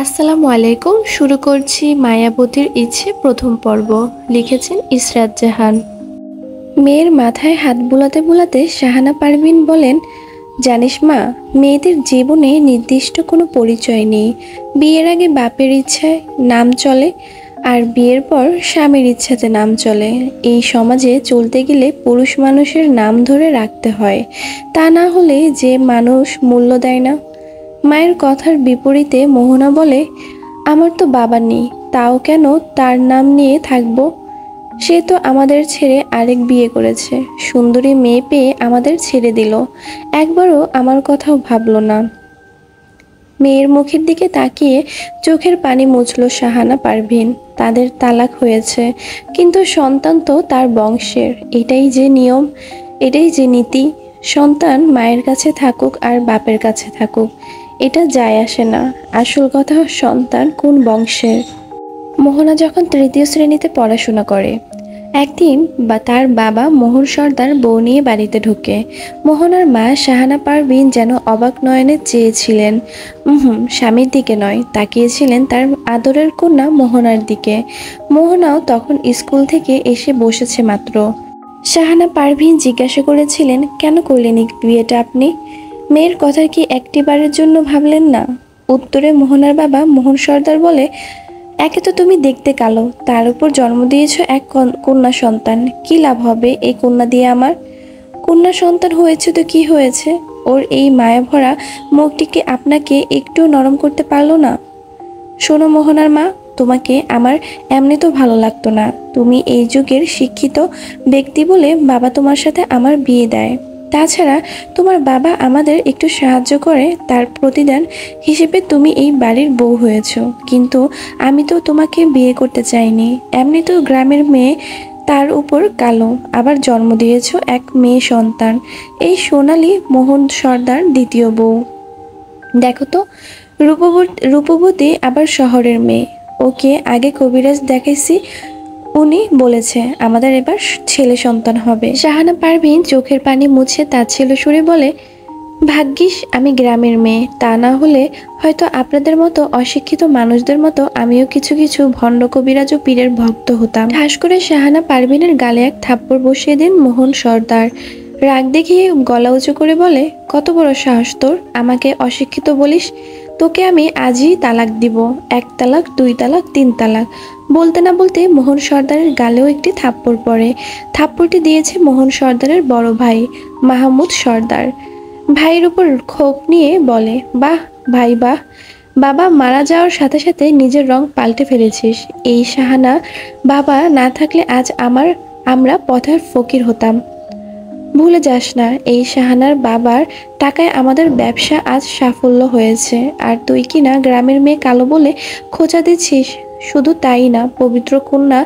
আসসালামু আলাইকুম। শুরু করছি মায়াবতীর ইচ্ছে প্রথম পর্ব। লিখেছেন ইসরাত জাহান। মেয়ের মাথায় হাত বুলাতে বুলাতে শাহানা পারভীন বলেন, জানিস মা, মেয়েদের জীবনে নির্দিষ্ট কোনো পরিচয় নেই। বিয়ের আগে বাপের ইচ্ছায় নাম চলে, আর বিয়ের পর স্বামীর ইচ্ছাতে নাম চলে। এই সমাজে চলতে গেলে পুরুষ মানুষের নাম ধরে রাখতে হয়, তা না হলে যে মানুষ মূল্য দেয় না। মায়ের কথার বিপরীতে মোহনা বলে, আমার তো বাবা নেই, তাও কেন তার নাম নিয়ে থাকবো? সে তো আমাদের ছেড়ে আরেক বিয়ে করেছে, সুন্দরী মেয়ে পেয়ে আমাদের ছেড়ে দিল, একবারও আমার কথাও ভাবলো না। মেয়ের মুখের দিকে তাকিয়ে চোখের পানি মুছল শাহানা পারভীন। তাদের তালাক হয়েছে, কিন্তু সন্তান তো তার বংশের। এটাই যে নিয়ম, এটাই যে নীতি। সন্তান মায়ের কাছে থাকুক আর বাপের কাছে থাকুক, এটা যায় আসে না। আসল কথা সন্তান কোন বংশের। মোহনা যখন তৃতীয় শ্রেণীতে পড়াশোনা করে, একদিন তার বাবা মোহন সর্দার বউ নিয়ে বাড়িতে ঢোকে। মোহনার মা শাহানা পারভীন যেন অবাক নয়নে চেয়েছিলেন। স্বামীর দিকে নয়, তাকিয়েছিলেন তার আদরের কন্যা মোহনার দিকে। মোহনাও তখন স্কুল থেকে এসে বসেছে মাত্র। শাহানা পারভীন জিজ্ঞাসা করেছিলেন, কেন করলেন এই বিয়েটা আপনি? মেয়ের কথা কি একটিবারের জন্য ভাবলেন না? উত্তরে মোহনার বাবা মোহন সর্দার বলে, একে তো তুমি দেখতে কালো, তার উপর জন্ম দিয়েছ এক কন্যা সন্তান। কি লাভ হবে এই কন্যা দিয়ে আমার? কন্যা সন্তান হয়েছে তো কি হয়েছে? ওর এই মায়াভরা মুখটিকে আপনাকে একটু নরম করতে পারলো না? শোনো মোহনার মা, তোমাকে আমার এমনি তো ভালো লাগতো না। তুমি এই যুগের শিক্ষিত ব্যক্তি বলে বাবা তোমার সাথে আমার বিয়ে দেয়। তাছাড়া তোমার বাবা আমাদের একটু সাহায্য করে, তার প্রতিদান হিসেবে তুমি এই বাড়ির বউ হয়েছ। কিন্তু আমি তো তোমাকে বিয়ে করতে চাইনি। এমনি তো গ্রামের মেয়ে, তার উপর কালো, আবার জন্ম দিয়েছ এক মেয়ে সন্তান, এই সোনালী মোহন সর্দার দ্বিতীয় বউ। দেখো তো, রূপবতী আবার শহরের মেয়ে। ওকে আগে কবিরাজ দেখাইছি, উনি বলেছে আমাদের এবার ছেলে সন্তান হবে। শাহানা পারভীন চোখের পানি মুছে তাচ্ছিল্য সুরে বলে, ভাগ্যিস আমি গ্রামের মেয়ে, তা না হলে হয়তো আপনাদের মতো অশিক্ষিত মানুষদের মতো আমিও কিছু কিছু ভণ্ড কবিরাজ ও পীরের ভক্ত হতাম। ঠাস করে শাহানা পারভীনের গালে এক থাপ্পড় বসিয়ে দেন মোহন সর্দার। রাগ দেখিয়ে গলা উঁচু করে বলে, কত বড় সাহস তোর, আমাকে অশিক্ষিত বলিস? তোকে আমি আজই তালাক দিব। 1 তালাক, 2 তালাক, 3 তালাক। বলতে না বলতে মোহন সর্দারের গালেও একটি থাপ্পড় পড়ে। থাপ্পড়টি দিয়েছে মোহন সর্দারের বড় ভাই মাহমুদ সর্দার। ভাইয়ের উপর ক্ষোভ নিয়ে বলে, বাহ ভাই বাহ, বাবা মারা যাওয়ার সাথে সাথে নিজের রং পাল্টে ফেলেছিস। এই শাহানা বাবা না থাকলে আজ আমরা পথের ফকির হতাম। ভুলে যাস না, এই শাহানার বাবার টাকায় আমাদের ব্যবসা আজ সাফল্য হয়েছে। আর তুই কি না গ্রামের মেয়ে কালো বলে খোঁচা দিচ্ছিস? শুধু তাই না, পবিত্র কন্যা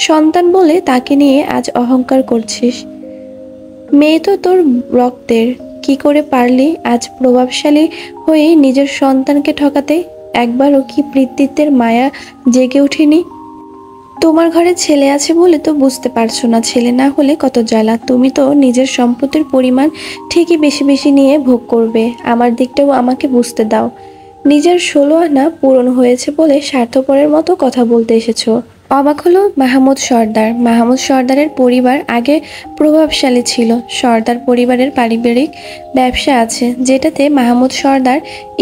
সন্তান বলে তাকে নিয়ে আজ অহংকার করছিস। মেয়ে তো তোর রক্তের, কি করে পারলি আজ প্রভাবশালী হয়ে নিজের সন্তানকে ঠকাতে? একবারও কি পিতৃত্বের মায়া জেগে ওঠেনি? তোমার ঘরে ছেলে আছে বলে তো বুঝতে পারছো না, ছেলে না হলে কত জ্বালা। তুমি তো নিজের সম্পত্তির পরিমাণ ঠিকই বেশি বেশি নিয়ে ভোগ করবে, আমার দিকটাও আমাকে বুঝতে দাও। নিজের 16 আনা পূরণ হয়েছে বলে স্বার্থপরের মতো কথা বলতে এসেছো। অবাক হলো মাহমুদ সর্দার। মাহমুদ সর্দারের পরিবার আগে প্রভাবশালী ছিল। সর্দার পরিবারের পারিবারিক ব্যবসা আছে, যেটাতে মাহমুদ সর্দার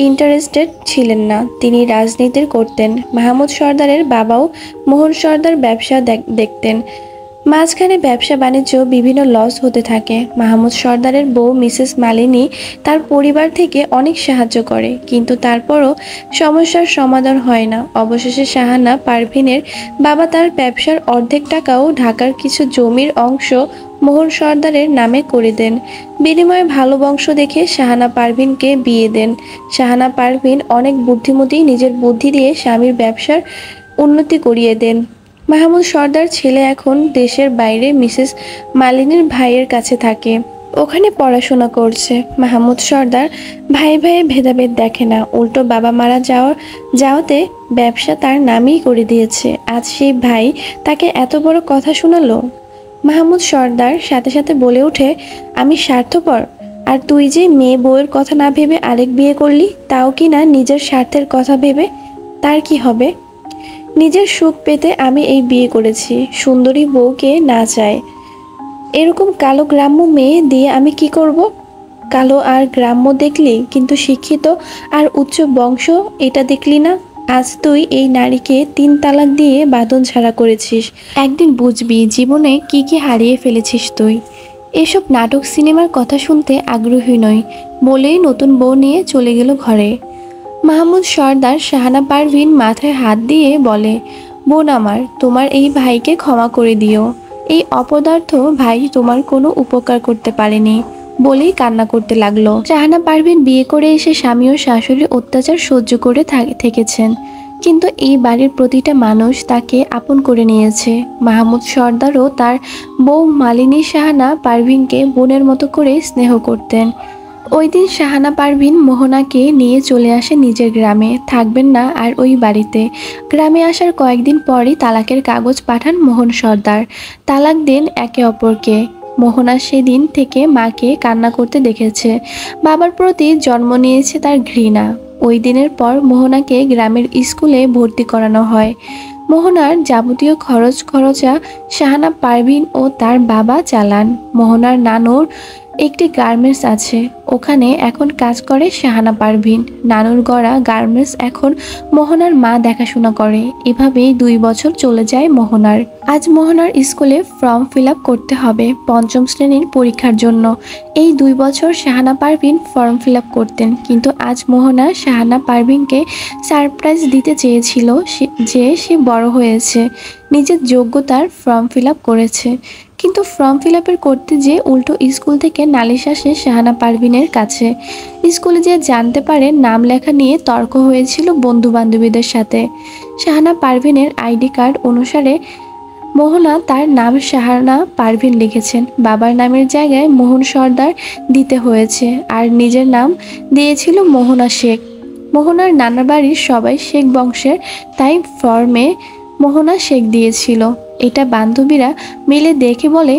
ইন্টারেস্টেড ছিলেন না। তিনি রাজনীতির করতেন। মাহমুদ সর্দারের বাবাও মোহন সর্দার ব্যবসা দেখতেন। মাঝখানে ব্যবসা বাণিজ্য বিভিন্ন লস হতে থাকে। মাহমুদ সর্দারের বউ মিসেস মালিনী তার পরিবার থেকে অনেক সাহায্য করে, কিন্তু তারপরও সমস্যার সমাধান হয় না। অবশেষে শাহানা পারভীনের বাবা তার ব্যবসার অর্ধেক টাকাও ঢাকার কিছু জমির অংশ মোহন সর্দারের নামে করে দেন। বিনিময়ে ভালো বংশ দেখে শাহানা পারভীনকে বিয়ে দেন। শাহানা পারভীন অনেক বুদ্ধিমতী, নিজের বুদ্ধি দিয়ে স্বামীর ব্যবসার উন্নতি করিয়ে দেন। মাহমুদ সর্দার ছেলে এখন দেশের বাইরে মিসেস মালিনীর ভাইয়ের কাছে থাকে, ওখানে পড়াশোনা করছে। মাহমুদ সর্দার ভাই ভাইয়ে ভেদাভেদ দেখে না, উল্টো বাবা মারা যাওয়াতে ব্যবসা তার নামেই করে দিয়েছে। আজ সেই ভাই তাকে এত বড় কথা শোনালো। মাহমুদ সর্দার সাথে সাথে বলে ওঠে, আমি স্বার্থপর? আর তুই যে মেয়ে বউয়ের কথা না ভেবে আরেক বিয়ে করলি, তাও কি না নিজের স্বার্থের কথা ভেবে? তার কি হবে? নিজের সুখ পেতে আমি এই বিয়ে করেছি, সুন্দরী বউকে না চায়। এরকম কালো গ্রাম্য মেয়ে দিয়ে আমি কি করব? কালো আর গ্রাম্য দেখলি, কিন্তু শিক্ষিত আর উচ্চ বংশ এটা দেখলি না? আজ তুই এই নারীকে 3 তালাক দিয়ে বাঁধন ছাড়া করেছিস। একদিন বুঝবি জীবনে কি কি হারিয়ে ফেলেছিস তুই। এসব নাটক সিনেমার কথা শুনতে আগ্রহী নই বলেই নতুন বউ নিয়ে চলে গেল ঘরে। মাহমুদ সর্দার শাহানা পারভীন মাথায় হাত দিয়ে বলে, বোন আমার, তোমার এই ভাইকে ক্ষমা করে দিও। এই অপদার্থ ভাই তোমার কোনো উপকার করতে পারেনি বলেই কান্না করতে লাগলো। শাহানা পারভীন বিয়ে করে এসে স্বামী ও শাশুড়ির অত্যাচার সহ্য করে থেকেছেন, কিন্তু এই বাড়ির প্রতিটা মানুষ তাকে আপন করে নিয়েছে। মাহমুদ সর্দারও তার বউ মালিনী শাহানা পারভীনকে বোনের মতো করে স্নেহ করতেন। ওই দিন শাহানা পারভীন মোহনাকে নিয়ে চলে আসে নিজের গ্রামে, থাকবেন না আর ওই বাড়িতে। গ্রামে আসার কয়েকদিন পরই তালাকের কাগজ পাঠান মোহন সর্দার। তালাক দেন একে অপরকে। মোহনা সেদিন থেকে মাকে কান্না করতে দেখেছে। বাবার প্রতি জন্ম নিয়েছে তার ঘৃণা। ওই দিনের পর মোহনাকে গ্রামের স্কুলে ভর্তি করানো হয়। মোহনার যাবতীয় খরচা শাহানা পারভীন ও তার বাবা চালান। মোহনার নানুর একটি গার্মেন্টস আছে, ওখানে এখন কাজ করে শাহানা পারভীন। নানুর গড়া গার্মেন্টস এখন মোহনার মা দেখাশোনা করে। এভাবেই 2 বছর চলে যায় মোহনার। আজ মোহনার স্কুলে ফর্ম ফিল আপ করতে হবে 5ম শ্রেণীর পরীক্ষার জন্য। এই 2 বছর Shahana Parveen form fill up করতেন, কিন্তু আজ মোহনা শাহানা পারভীনকে সারপ্রাইজ দিতে চেয়েছিল যে সে বড় হয়েছে, নিজের যোগ্যতার ফর্ম ফিল আপ করেছে। কিন্তু ফর্ম ফিল আপের করতে যে উল্টো স্কুল থেকে নালিশ আসে শাহানা পারভীনের কাছে। স্কুলে যে জানতে পারে নাম লেখা নিয়ে তর্ক হয়েছিল বন্ধু বান্ধবীদের সাথে। শাহানা পারভীনের আইডি কার্ড অনুসারে মোহনা তার নাম শাহানা পারভীন লিখেছেন। বাবার নামের জায়গায় মোহন সর্দার দিতে হয়েছে, আর নিজের নাম দিয়েছিল মোহনা শেখ। মোহনার নানার বাড়ির সবাই শেখ বংশের, তাই ফর্মে মোহনা শেখ দিয়েছিল। এটা বান্ধবীরা মিলে দেখে বলে,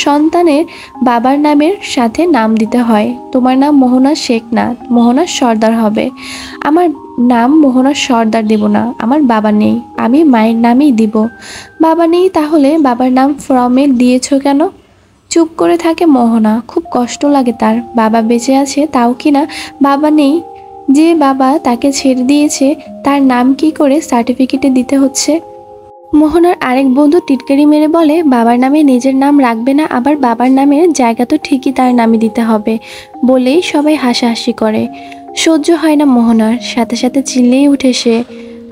সন্তানের বাবার নামের সাথে নাম দিতে হয়। তোমার নাম মোহনা শেখ না, মোহনা সর্দার হবে। আমার নাম মোহনা সর্দার দেব না, আমার বাবা নেই, আমি মায়ের নামেই দিব। বাবা নেই তাহলে বাবার নাম ফর্মে দিয়েছ কেন? চুপ করে থাকে মোহনা। খুব কষ্ট লাগে তার। বাবা বেঁচে আছে তাও কিনা বাবা নেই। যে বাবা তাকে ছেড়ে দিয়েছে তার নাম কি করে সার্টিফিকেটে দিতে হচ্ছে? মোহনার আরেক বন্ধু টিটকারি মেরে বলে, বাবার নামে নিজের নাম রাখবে না, আবার বাবার নামের জায়গা তো ঠিকই তার নামে দিতে হবে। বলেই সবাই হাসাহাসি করে। সহ্য হয় না মোহনার, সাথে সাথে চিল্লেই উঠে সে।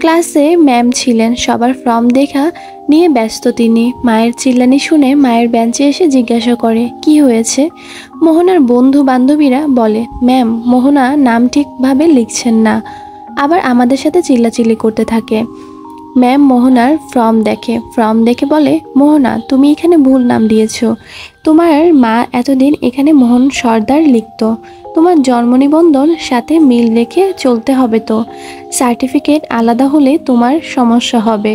ক্লাসে ম্যাম ছিলেন, সবার ফর্ম দেখা নিয়ে ব্যস্ত তিনি। মায়ের চিল্লানি শুনে মায়ের বেঞ্চে এসে জিজ্ঞাসা করে, কি হয়েছে? মোহনার বন্ধু বান্ধবীরা বলে, ম্যাম মোহনা নাম ঠিকভাবে লিখছেন না, আবার আমাদের সাথে চিল্লাচিল্লি করতে থাকে। ম্যাম মোহনার ফর্ম দেখে বলে, মোহনা তুমি এখানে ভুল নাম দিয়েছো। তোমার মা এতদিন এখানে মোহন সর্দার লিখতো। তোমার জন্ম নিবন্ধন সাথে মিল রেখে চলতে হবে, তো সার্টিফিকেট আলাদা হলে তোমার সমস্যা হবে।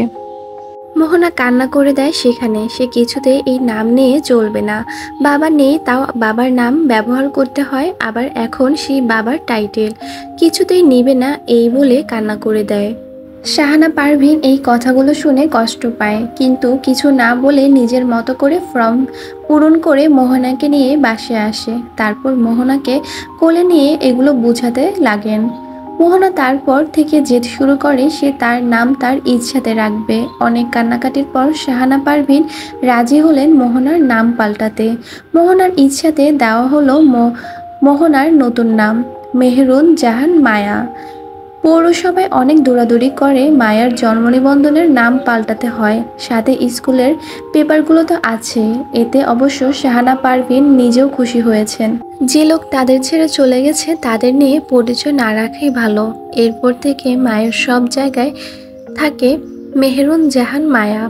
মোহনা কান্না করে দেয় সেখানে। সে কিছুতেই এই নাম নিয়ে চলবে না। বাবা নেই তাও বাবার নাম ব্যবহার করতে হয়, আবার এখন সেই বাবার টাইটেল কিছুতেই নিবে না, এই বলে কান্না করে দেয়। শাহানা পারভীন এই কথাগুলো শুনে কষ্ট পায়, কিন্তু কিছু না বলে নিজের মতো করে ফর্ম পূরণ করে মোহনাকে নিয়ে বাসায় আসে। তারপর মোহনাকে কোলে নিয়ে এগুলো বোঝাতে লাগেন। মোহনা তারপর থেকে জেদ শুরু করে সে তার নাম তার ইচ্ছাতে রাখবে। অনেক কান্নাকাটির পর শাহানা পারভীন রাজি হলেন মোহনার নাম পাল্টাতে। মোহনার ইচ্ছাতে দেওয়া হলো মোহনার নতুন নাম মেহেরুন জাহান মায়া। পৌরসভায় অনেক দৌড়াদৌড়ি করে মায়ার জন্ম নিবন্ধনের নাম পাল্টাতে হয়, সাথে স্কুলের পেপারগুলো তো আছে। এতে অবশ্য শাহানা পারভীন নিজেও খুশি হয়েছেন। যে লোক তাদের ছেড়ে চলে গেছে তাদের নিয়ে পরিচয় না রাখাই ভালো। এরপর থেকে মায়ের সব জায়গায় থাকে মেহেরুন জাহান মায়া।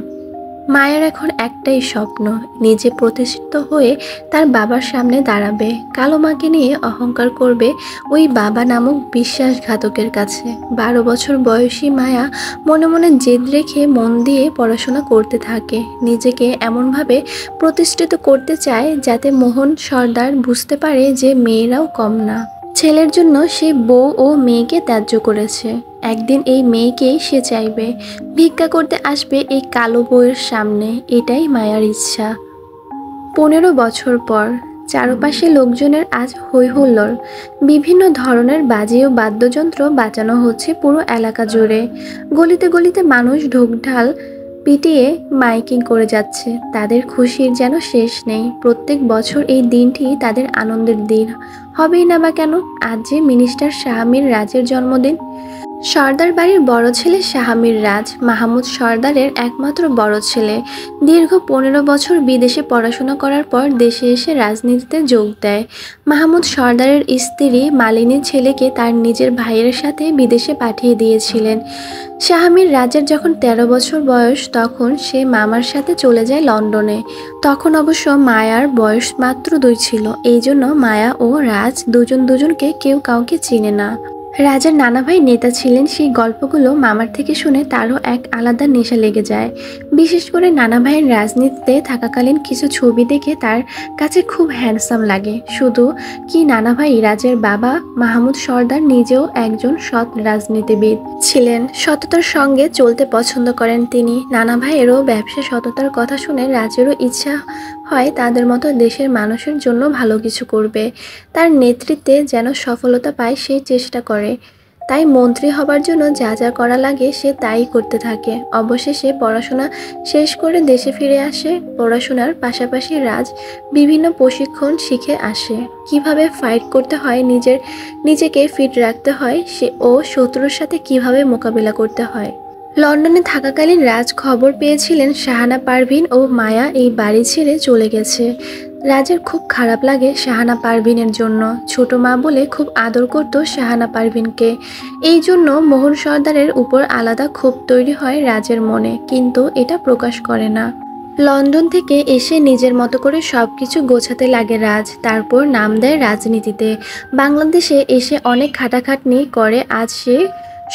মায়ের এখন একটাই স্বপ্ন, নিজে প্রতিষ্ঠিত হয়ে তার বাবার সামনে দাঁড়াবে। কালো মাকে নিয়ে অহংকার করবে ওই বাবা নামক বিশ্বাসঘাতকের কাছে। 12 বছর বয়সী মায়া মনে মনে জেদ রেখে মন দিয়ে পড়াশোনা করতে থাকে। নিজেকে এমনভাবে প্রতিষ্ঠিত করতে চায় যাতে মোহন সর্দার বুঝতে পারে যে মেয়েরাও কম না। ছেলের জন্য সে বউ ও মেয়েকে ত্যায্য করেছে। একদিন এই মেয়েকেই সে চাইবে, ভিক্ষা করতে আসবে এই কালো বউয়ের সামনে। এটাই মায়ার ইচ্ছা। 15 বছর পর চারপাশে লোকজনের আজ হইহুল্লোড়। বিভিন্ন ধরনের বাজি ও বাদ্যযন্ত্র বাজানো হচ্ছে পুরো এলাকা জুড়ে। গলিতে গলিতে মানুষ ঢোকঢাল পিটিয়ে মাইকিং করে যাচ্ছে। তাদের খুশির যেন শেষ নেই। প্রত্যেক বছর এই দিনটি তাদের আনন্দের দিন হবেই না বা কেন? আজ যে মিনিস্টার শাহমীর রাজের জন্মদিন। সর্দার বাড়ির বড় ছেলে শাহমীর রাজ মাহমুদ সর্দারের একমাত্র বড় ছেলে। দীর্ঘ 15 বছর বিদেশে পড়াশোনা করার পর দেশে এসে রাজনীতিতে যোগ দেয়। মাহমুদ সর্দারের স্ত্রী মালিনীর ছেলেকে তার নিজের ভাইয়ের সাথে বিদেশে পাঠিয়ে দিয়েছিলেন। শাহমীর রাজের যখন 13 বছর বয়স তখন সে মামার সাথে চলে যায় লন্ডনে। তখন অবশ্য মায়ার বয়স মাত্র 2 ছিল। এই জন্য মায়া ও রাজ দুজন দুজনকে কেউ কাউকে চিনে না। রাজার নানা ভাই নেতা ছিলেন, সেই গল্পগুলো মামার থেকে শুনে তারও এক আলাদা নেশা লেগে যায়। বিশেষ করে নানা ভাইয়ের রাজনীতিতে থাকাকালীন কিছু ছবি দেখে তার কাছে খুব হ্যান্ডসাম লাগে। শুধু কি নানা ভাই, রাজের বাবা মাহমুদ সর্দার নিজেও একজন সৎ রাজনীতিবিদ ছিলেন। সততার সঙ্গে চলতে পছন্দ করেন তিনি। নানা ভাইয়েরও ব্যবসা সততার কথা শুনে রাজেরও ইচ্ছা হয় তাদের মতো দেশের মানুষের জন্য ভালো কিছু করবে। তার নেতৃত্বে যেন সফলতা পায় সেই চেষ্টা করে। তাই মন্ত্রী হবার জন্য যা যা করা লাগে সে তাই করতে থাকে। অবশেষে পড়াশোনা শেষ করে দেশে ফিরে আসে। পড়াশোনার পাশাপাশি রাজ বিভিন্ন প্রশিক্ষণ শিখে আসে। কিভাবে ফাইট করতে হয়, নিজেকে ফিট রাখতে হয় ও শত্রুর সাথে কিভাবে মোকাবিলা করতে হয়। লন্ডনে থাকাকালীন রাজ খবর পেয়েছিলেন শাহানা পারভীন ও মায়া এই বাড়ি ছেড়ে চলে গেছে। রাজের খুব খারাপ লাগে শাহানা পারভীনের জন্য। ছোট মা বলে খুব আদর করত শাহানা পারভীনকে। এই জন্য মোহন সর্দারের উপর আলাদা ক্ষোভ তৈরি হয় রাজের মনে, কিন্তু এটা প্রকাশ করে না। লন্ডন থেকে এসে নিজের মতো করে সবকিছু গোছাতে লাগে রাজ। তারপর নাম দেয় রাজনীতিতে। বাংলাদেশে এসে অনেক খাটাখাটনি করে আজ সে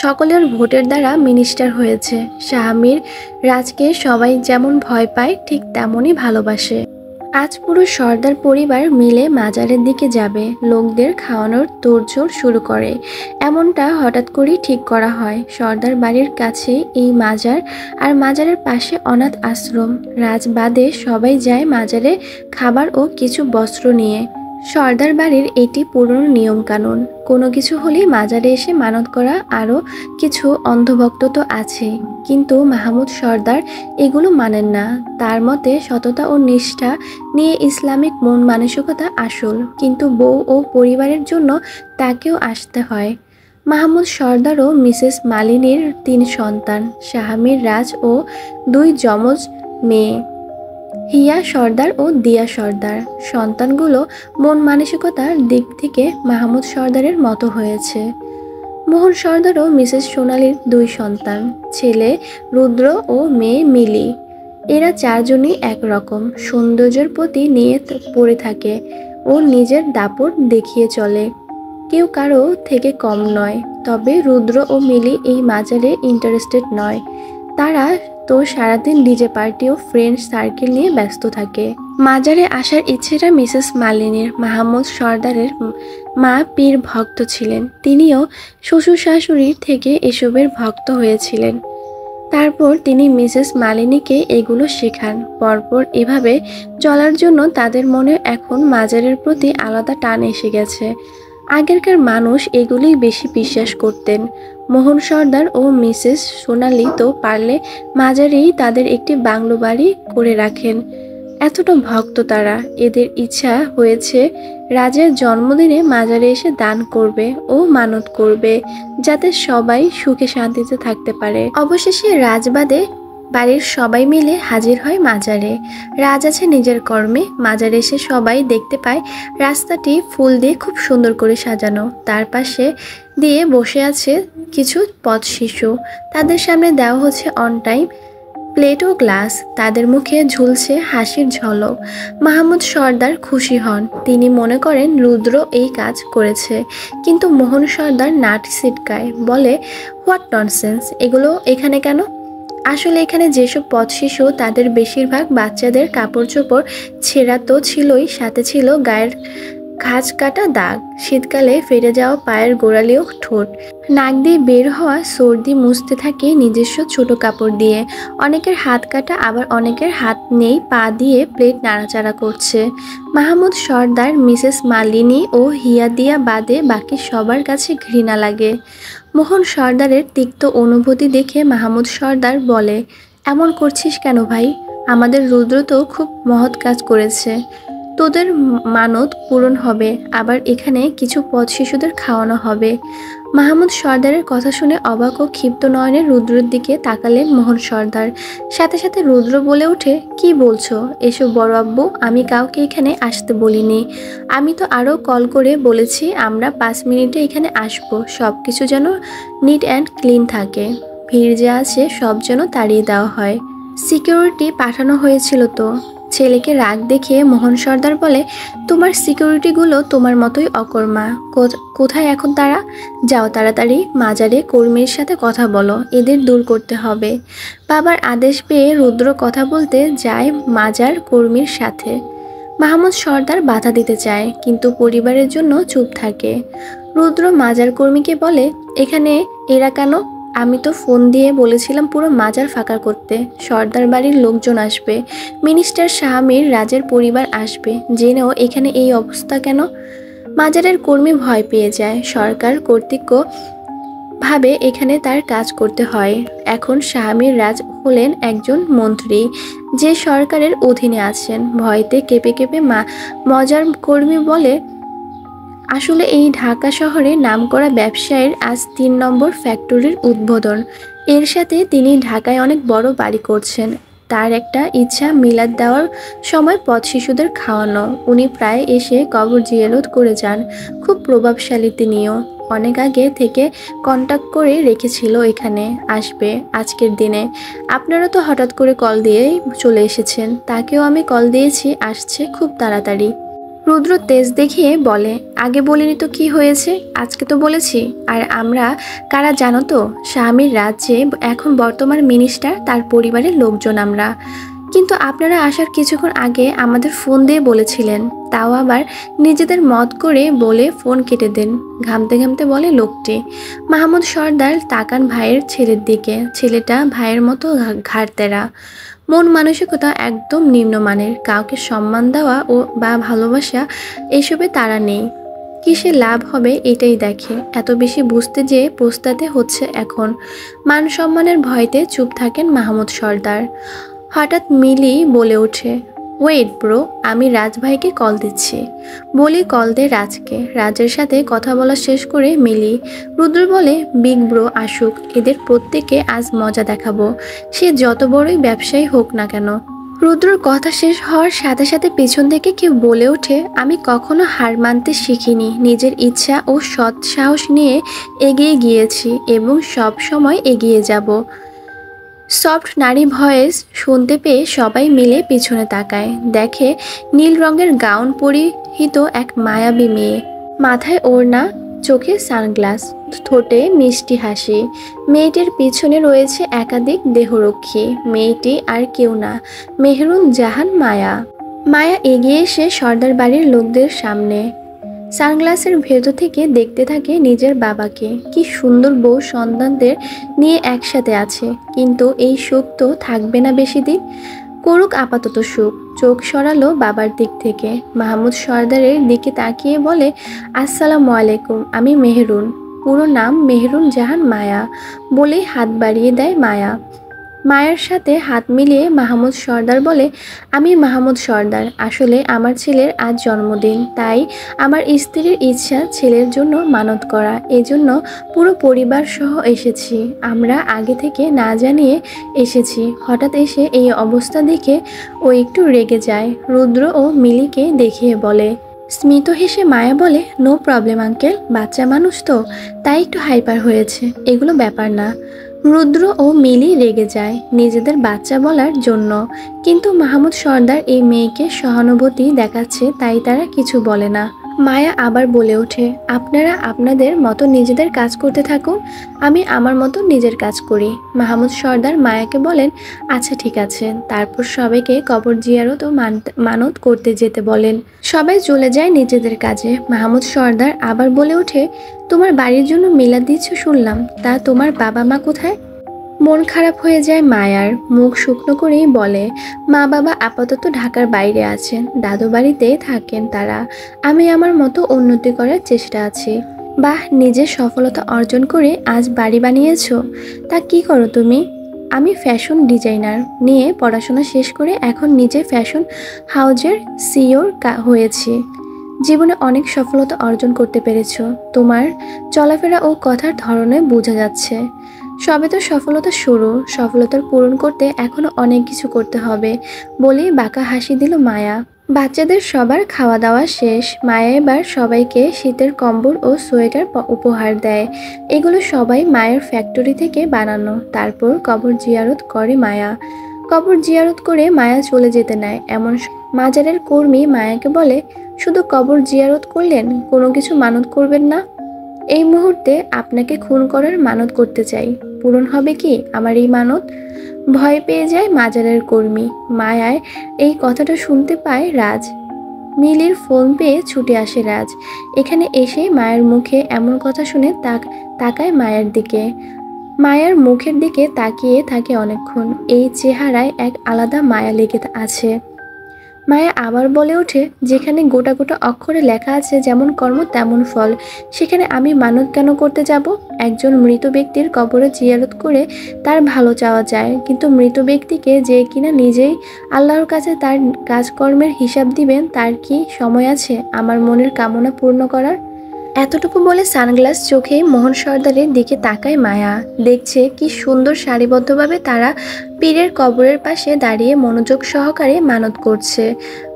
সকলের ভোটের দ্বারা মিনিস্টার হয়েছে। শাহমীর রাজকে সবাই যেমন ভয় পায় ঠিক তেমনই ভালোবাসে। আজ পুরো সর্দার পরিবার মিলে মাজারের দিকে যাবে। লোকদের খাওয়ানোর তোড়জোড় শুরু করে। এমনটা হঠাৎ করেই ঠিক করা হয়। সর্দার বাড়ির কাছেই এই মাজার, আর মাজারের পাশে অনাথ আশ্রম। রাজ বাদে সবাই যায় মাজারে খাবার ও কিছু বস্ত্র নিয়ে। সর্দার বাড়ির এটি পুরনো নিয়ম কানুন। কোনো কিছু হলেই মাজারে এসে মানত করা, আরও কিছু অন্ধভক্ত তো আছেই। কিন্তু মাহমুদ সর্দার এগুলো মানেন না। তার মতে সততা ও নিষ্ঠা নিয়ে ইসলামিক মন মানসিকতা আসল, কিন্তু বউ ও পরিবারের জন্য তাকেও আসতে হয়। মাহমুদ সর্দার ও মিসেস মালিনীর 3 সন্তান, শাহমীর রাজ ও 2 যমজ মেয়ে, হিয়া সর্দার ও দিয়া সর্দার। সন্তানগুলো মন মানসিকতার দিক থেকে মাহমুদ সর্দারের মতো হয়েছে। মোহন সর্দার ও মিসেস সোনালীর 2 সন্তান, ছেলে রুদ্র ও মেয়ে মিলি। এরা 4 জনই একরকম সৌন্দর্যের প্রতি নিয়ে পড়ে থাকে ও নিজের দাপট দেখিয়ে চলে। কেউ কারো থেকে কম নয়। তবে রুদ্র ও মিলি এই মাজারে ইন্টারেস্টেড নয়। তারা তো সারাদিন ডিজে পার্টি ও ফ্রেন্ড সার্কেল নিয়ে ব্যস্ত থাকে। মাজারে আসার ইচ্ছেটা মিসেস মালিনীর। মাহমুদ সর্দারের মা পীর ভক্ত ছিলেন। তিনিও শ্বশুর শাশুড়ির থেকে এসবের ভক্ত হয়েছিলেন। তারপর তিনি মিসেস মালিনীকে এগুলো শেখান। পরপর এভাবে চলার জন্য তাদের মনে এখন মাজারের প্রতি আলাদা টান এসে গেছে। আগেরকার মানুষ এগুলোই বেশি বিশ্বাস করতেন। মোহন সর্দার ও মিসেস সোনালী তো পারলে মাজারেই তাদের একটি বাংলো বাড়ি করে রাখেন। এতটা ভক্ত তারা। এদের ইচ্ছা হয়েছে রাজের জন্মদিনে মাজারে এসে দান করবে ও মানত করবে, যাতে সবাই সুখে শান্তিতে থাকতে পারে। অবশেষে রাজবাদে বাড়ির সবাই মিলে হাজির হয় মাজারে। রাজ আছে নিজের কর্মে। মাজারে এসে সবাই দেখতে পায় রাস্তাটি ফুল দিয়ে খুব সুন্দর করে সাজানো। তার পাশে দিয়ে বসে আছে কিছু পথ শিশু। তাদের সামনে দেওয়া হচ্ছে অন টাইম প্লেট ও গ্লাস। তাদের মুখে ঝুলছে হাসির ঝলক। মাহমুদ সর্দার খুশি হন। তিনি মনে করেন রুদ্র এই কাজ করেছে। কিন্তু মোহন সর্দার নাট ছিটকায়, বলে, হোয়াট ননসেন্স, এগুলো এখানে কেন? আসলে এখানে যেসব পথ শিশু তাদের বেশিরভাগ বাচ্চাদের কাপড় চোপড় ছেঁড়া তো ছিলই, সাথে ছিল গায়ের ঘাস কাটা দাগ, শীতকালে ফেটে যাওয়া পায়ের গোড়ালি ও ঠোঁট, নাক দিয়ে বের হওয়া সর্দি মুছতে থাকে নিজস্ব ছোট কাপড় দিয়ে। অনেকের হাত কাটা, আবার অনেকের হাত নেই, পা দিয়ে প্লেট নাড়াচাড়া করছে। মাহমুদ সর্দার, মিসেস মালিনী ও হিয়াদিয়া বাদে বাকি সবার কাছে ঘৃণা লাগে। মোহন সর্দারের তিক্ত অনুভূতি দেখে মাহমুদ সর্দার বলে, এমন করছিস কেন ভাই? আমাদের রুদ্র তো খুব মহৎ কাজ করেছে, তোদের মানত পূরণ হবে, আবার এখানে কিছু পথ শিশুদের খাওয়ানো হবে। মাহমুদ সর্দারের কথা শুনে অবাক ও ক্ষিপ্ত নয়নে রুদ্রের দিকে তাকালেন মোহন সর্দার। সাথে সাথে রুদ্র বলে ওঠে, কি বলছো এসব বড় আব্বু? আমি কাউকে এখানে আসতে বলিনি। আমি তো আরও কল করে বলেছি আমরা 5 মিনিটে এখানে আসব, সব কিছু যেন নিট অ্যান্ড ক্লিন থাকে, ভিড় যে আছে সব যেন তাড়িয়ে দেওয়া হয়। সিকিউরিটি পাঠানো হয়েছিল তো। ছেলেকে রাগ দেখিয়ে মোহন সর্দার বলে, তোমার সিকিউরিটিগুলো তোমার মতোই অকর্মা। কোথায় এখন তারা? যাও তাড়াতাড়ি মাজারে কর্মীর সাথে কথা বলো, এদের দূর করতে হবে। বাবার আদেশ পেয়ে রুদ্র কথা বলতে যায় মাজার কর্মীর সাথে। মাহমুদ সর্দার বাধা দিতে চায়, কিন্তু পরিবারের জন্য চুপ থাকে। রুদ্র মাজার কর্মীকে বলে, এখানে এরা কেন? আমি তো ফোন দিয়ে বলেছিলাম পুরো মাজার ফাঁকা করতে। সর্দার বাড়ির লোকজন আসবে, মিনিস্টার শাহমীর রাজের পরিবার আসবে, জেনেও এখানে এই অবস্থা কেন? মাজারের কর্মী ভয় পেয়ে যায়। সরকার কর্তৃক ভাবে এখানে তার কাজ করতে হয়। এখন শাহমীর রাজ হলেন একজন মন্ত্রী, যে সরকারের অধীনে আছেন। ভয়তে কেঁপে কেঁপে মজার কর্মী বলে, আসলে এই ঢাকা শহরে নামকরা ব্যবসায়ীর আজ 3 নম্বর ফ্যাক্টরির উদ্বোধন। এর সাথে তিনি ঢাকায় অনেক বড় বাড়ি করছেন। তার একটা ইচ্ছা, মিলাদ দেওয়ার সময় পথ শিশুদের খাওয়ানো। উনি প্রায় এসে কবর জিয়ারত করে যান। খুব প্রভাবশালী তিনিও। অনেক আগে থেকে কন্টাক্ট করে রেখেছিল এখানে আসবে আজকের দিনে। আপনারা তো হঠাৎ করে কল দিয়েই চলে এসেছেন, তাকেও আমি কল দিয়েছি, আসছে খুব তাড়াতাড়ি। রুদ্র তেজ দেখিয়ে বলে, আগে বলিনি তো কি হয়েছে, আজকে তো বলেছি। আর আমরা কারা জানো তো? স্বামীর রাজ্যে এখন বর্তমান মিনিস্টার, তার পরিবারের লোকজন আমরা। কিন্তু আপনারা আসার কিছুক্ষণ আগে আমাদের ফোন দিয়ে বলেছিলেন, তাও আবার নিজেদের মত করে বলে ফোন কেটে দেন। ঘামতে ঘামতে বলে লোকটি। মাহমুদ সর্দার তাকান ভাইয়ের ছেলের দিকে। ছেলেটা ভাইয়ের মতো ঘাড়তেরা, মন মানসিকতা একদম নিম্নমানের। কাউকে সম্মান দেওয়া ও বা ভালোবাসা এসবে তারা নেই। কিসে লাভ হবে এটাই দেখে। এত বেশি বুঝতে যেয়ে পস্তাতে হচ্ছে এখন। মান সম্মানের ভয়তে চুপ থাকেন মাহমুদ সর্দার। হঠাৎ মিলি বলে ওঠে, ওয়েট ব্রো, আমি রাজ ভাইকে কল দিচ্ছি। বলি কল দে রাজকে। রাজের সাথে কথা বলা শেষ করে মিলি। রুদ্র বলে, বিগ ব্রো আসুক, এদের প্রত্যেককে আজ মজা দেখাবো, সে যত বড়ই ব্যবসায়ী হোক না কেন। রুদ্রর কথা শেষ হওয়ার সাথে সাথে পিছন থেকে কেউ বলে ওঠে, আমি কখনো হার মানতে শিখিনি। নিজের ইচ্ছা ও সৎ সাহস নিয়ে এগিয়ে গিয়েছি এবং সব সময় এগিয়ে যাব। সফট নারী ভয়েস শুনতে পেয়ে সবাই মিলে পিছনে তাকায়। দেখে নীল রঙের গাউন পরিহিত এক মায়াবী মেয়ে, মাথায় ওড়না, চোখে সানগ্লাস, ঠোঁটে মিষ্টি হাসি। মেয়েটির পিছনে রয়েছে একাধিক দেহরক্ষী। মেয়েটি আর কেউ না, মেহরুন জাহান মায়া। মায়া এগিয়ে এসে সর্দার বাড়ির লোকদের সামনে সানগ্লাসের ভেতর থেকে দেখতে থাকে নিজের বাবাকে। কি সুন্দর বউ সন্তানদের নিয়ে একসাথে আছে, কিন্তু এই সুখ তো থাকবে না বেশি দিন। করুক আপাতত সুখ। চোখ সরালো বাবার দিক থেকে। মাহমুদ সর্দারের দিকে তাকিয়ে বলে, আসসালামু আলাইকুম, আমি মেহরুন। পুরো নাম মেহরুন জাহান মায়া। বলেই হাত বাড়িয়ে দেয় মায়া। মায়ের সাথে হাত মিলিয়ে মাহমুদ সর্দার বলে, আমি মাহমুদ সর্দার। আসলে আমার ছেলের আজ জন্মদিন, তাই আমার স্ত্রীর ইচ্ছা ছেলের জন্য মানত করা। এজন্য পুরো পরিবার সহ এসেছি। আমরা আগে থেকে না জানিয়ে এসেছি। হঠাৎ এসে এই অবস্থা দেখে ও একটু রেগে যায়। রুদ্র ও মিলিকে দেখিয়ে বলে। স্মিত হেসে মায়া বলে, নো প্রবলেম আঙ্কেল, বাচ্চা মানুষ তো, তাই একটু হাইপার হয়েছে, এগুলো ব্যাপার না। রুদ্র ও মিলি রেগে যায় নিজেদের বাচ্চা বলার জন্য, কিন্তু মাহমুদ সর্দার এই মেয়েকে সহানুভূতি দেখাচ্ছে, তাই তারা কিছু বলে না। মায়া আবার বলে ওঠে, আপনারা আপনাদের মতো নিজেদের কাজ করতে থাকুন, আমি আমার মতো নিজের কাজ করি। মাহমুদ সর্দার মায়াকে বলেন, আচ্ছা ঠিক আছে। তারপর সবাইকে কবর জিয়ারত ও মানত করতে যেতে বলেন। সবাই চলে যায় নিজেদের কাজে। মাহমুদ সর্দার আবার বলে ওঠে, তোমার বাড়ির জন্য মিলাদ দিচ্ছ শুনলাম, তা তোমার বাবা মা কোথায়? মন খারাপ হয়ে যায় মায়ার, মুখ শুকনো করেই বলে, মা বাবা আপাতত ঢাকার বাইরে আছেন, দাদু বাড়িতে থাকেন তারা। আমি আমার মতো উন্নতি করার চেষ্টা আছি। বাহ, নিজের সফলতা অর্জন করে আজ বাড়ি বানিয়েছো। তা কি করো তুমি? আমি ফ্যাশন ডিজাইনার নিয়ে পড়াশোনা শেষ করে এখন নিজে ফ্যাশন হাউজের সিইও হয়েছি। জীবনে অনেক সফলতা অর্জন করতে পেরেছো, তোমার চলাফেরা ও কথার ধরনে বোঝা যাচ্ছে। সবে তো সফলতা শুরু, সফলতার পূরণ করতে এখনো অনেক কিছু করতে হবে বলেই বাঁকা হাসি দিল মায়া। বাচ্চাদের সবার খাওয়া দাওয়া শেষ। মায়া এবার সবাইকে শীতের কম্বল ও সোয়েটার উপহার দেয়। এগুলো সবাই মায়ের ফ্যাক্টরি থেকে বানানো। তারপর কবর জিয়ারত করে মায়া। কবর জিয়ারত করে মায়া চলে যেতে নেয়। এমন মাজারের কর্মী মায়াকে বলে, শুধু কবর জিয়ারত করলেন, কোনো কিছু মানত করবেন না? এই মুহূর্তে আপনাকে খুন করার মানত করতে চাই, পূরণ হবে কি আমার এই মানত? ভয় পেয়ে যায় মাজারের কর্মী। মায়ায় এই কথাটা শুনতে পায় রাজ। মিলির ফোন পেয়ে ছুটে আসে রাজ। এখানে এসে মায়ের মুখে এমন কথা শুনে তাকায় মায়ের দিকে। মায়ার মুখের দিকে তাকিয়ে থাকে অনেকক্ষণ। এই চেহারায় এক আলাদা মায়া লেগে আছে। মায়া আবার বলে ওঠে, যেখানে গোটা গোটা অক্ষরে লেখা আছে যেমন কর্ম তেমন ফল, সেখানে আমি মানত কেন করতে যাব? একজন মৃত ব্যক্তির কবরে জিয়ারত করে তার ভালো চাওয়া যায়, কিন্তু মৃত ব্যক্তিকে যে কিনা নিজেই আল্লাহর কাছে তার কাজকর্মের হিসাব দিবেন, তার কি সময় আছে আমার মনের কামনা পূর্ণ করার? এতটুকু বলে সানগ্লাস চোখে মোহন সর্দারের দিকে তাকায় মায়া। দেখছে কি সুন্দর সারিবদ্ধভাবে তারা পীরের কবরের পাশে দাঁড়িয়ে মনোযোগ সহকারে মানত করছে।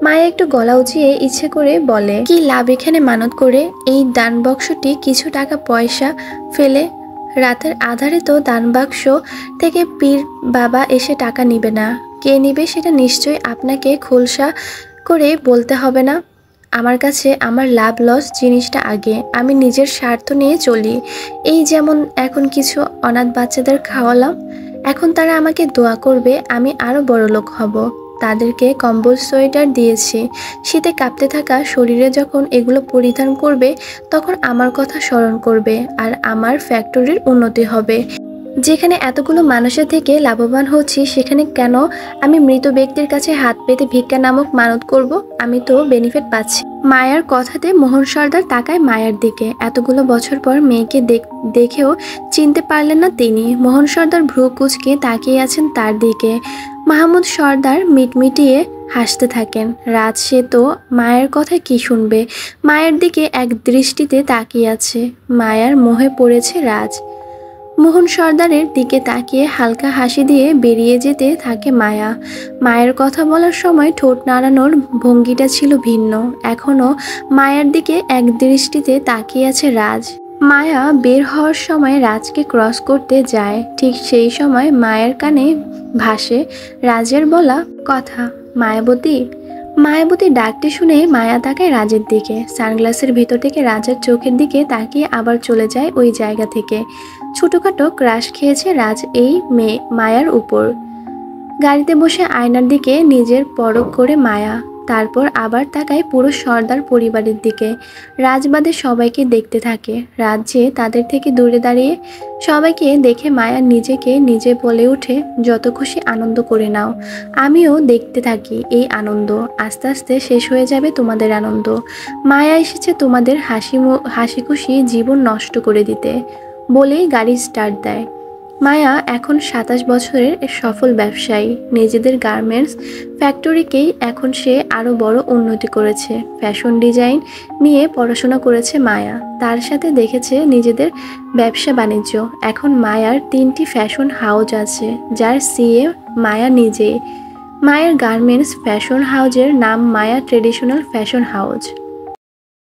মায়া একটু গলা উঁচিয়ে ইচ্ছে করে বলে, কি লাভ এখানে মানত করে? এই দান বক্সটি কিছু টাকা পয়সা ফেলে রাতের আধারে তো দান বাক্স থেকে পীর বাবা এসে টাকা নিবে না। কে নিবে সেটা নিশ্চয়ই আপনাকে খোলসা করে বলতে হবে না। আমার কাছে আমার লাভ লস জিনিসটা আগে, আমি নিজের স্বার্থ নিয়ে চলি। এই যেমন এখন কিছু অনাথ বাচ্চাদের খাওয়ালাম, এখন তারা আমাকে দোয়া করবে আমি আরও বড় লোক হব। তাদেরকে কম্বল সোয়েটার দিয়েছি, শীতে কাঁপতে থাকা শরীরে যখন এগুলো পরিধান করবে তখন আমার কথা স্মরণ করবে আর আমার ফ্যাক্টরির উন্নতি হবে। যেখানে এতগুলো মানুষের থেকে লাভবান হচ্ছি, সেখানে কেন আমি মৃত ব্যক্তির কাছে হাত পেতে ভিক্ষা নামক মানত করব? আমি তো বেনিফিট পাচ্ছি। মায়ার কথাতে মোহন সর্দার তাকায় মায়ার দিকে। এতগুলো বছর পর মেয়েকে দেখেও চিনতে পারলেন না তিনি। মোহন সর্দার ভ্রু কুঁচকে তাকিয়ে আছেন তার দিকে। মাহমুদ সর্দার মিটমিটিয়ে হাসতে থাকেন। রাজ সে তো মায়ের কথা কি শুনবে, মায়ের দিকে এক দৃষ্টিতে তাকিয়ে আছে। মায়ার মোহে পড়েছে রাজ। মোহন সর্দারের দিকে তাকিয়ে হালকা হাসি দিয়ে বেরিয়ে যেতে থাকে মায়া। মায়ের কথা বলার সময় ঠোঁট নাড়ানোর ভঙ্গিটা ছিল ভিন্ন। এখনও মায়ের দিকে এক দৃষ্টিতে তাকিয়ে আছে রাজ। মায়া বের হওয়ার সময় রাজকে ক্রস করতে যায়। ঠিক সেই সময় মায়ের কানে ভাসে রাজের বলা কথা, মায়াবতী। মায়াবতী ডাকটি শুনে মায়া তাকায় রাজের দিকে। সানগ্লাসের ভিতর থেকে রাজের চোখের দিকে তাকিয়ে আবার চলে যায় ওই জায়গা থেকে। ছোটখাটো ক্রাশ খেয়েছে রাজ এই মায়ার উপর। গাড়িতে বসে আয়নার দিকে নিজের পরখ করে মায়া, তারপর আবার তাকায় পুরো সর্দার পরিবারের দিকে। রাজবাদে সবাইকে দেখতে থাকে। রাজ যে তাদের থেকে দূরে দাঁড়িয়ে সবাইকে দেখে মায়া নিজেকে নিজে বলে ওঠে, যত খুশি আনন্দ করে নাও, আমিও দেখতে থাকি এই আনন্দ। আস্তে আস্তে শেষ হয়ে যাবে তোমাদের আনন্দ। মায়া এসেছে তোমাদের হাসি খুশি জীবন নষ্ট করে দিতে বলেই গাড়ি স্টার্ট দেয়। মায়া এখন 27 বছরের সফল ব্যবসায়ী। নিজেদের গার্মেন্টস ফ্যাক্টরিকেই এখন সে আরও বড় উন্নতি করেছে। ফ্যাশন ডিজাইন নিয়ে পড়াশোনা করেছে মায়া, তার সাথে দেখেছে নিজেদের ব্যবসা বাণিজ্য। এখন মায়ার 3টি ফ্যাশন হাউজ আছে, যার সিএ মায়া নিজেই। মায়ের গার্মেন্টস ফ্যাশন হাউজের নাম মায়া ট্রেডিশনাল ফ্যাশন হাউজ।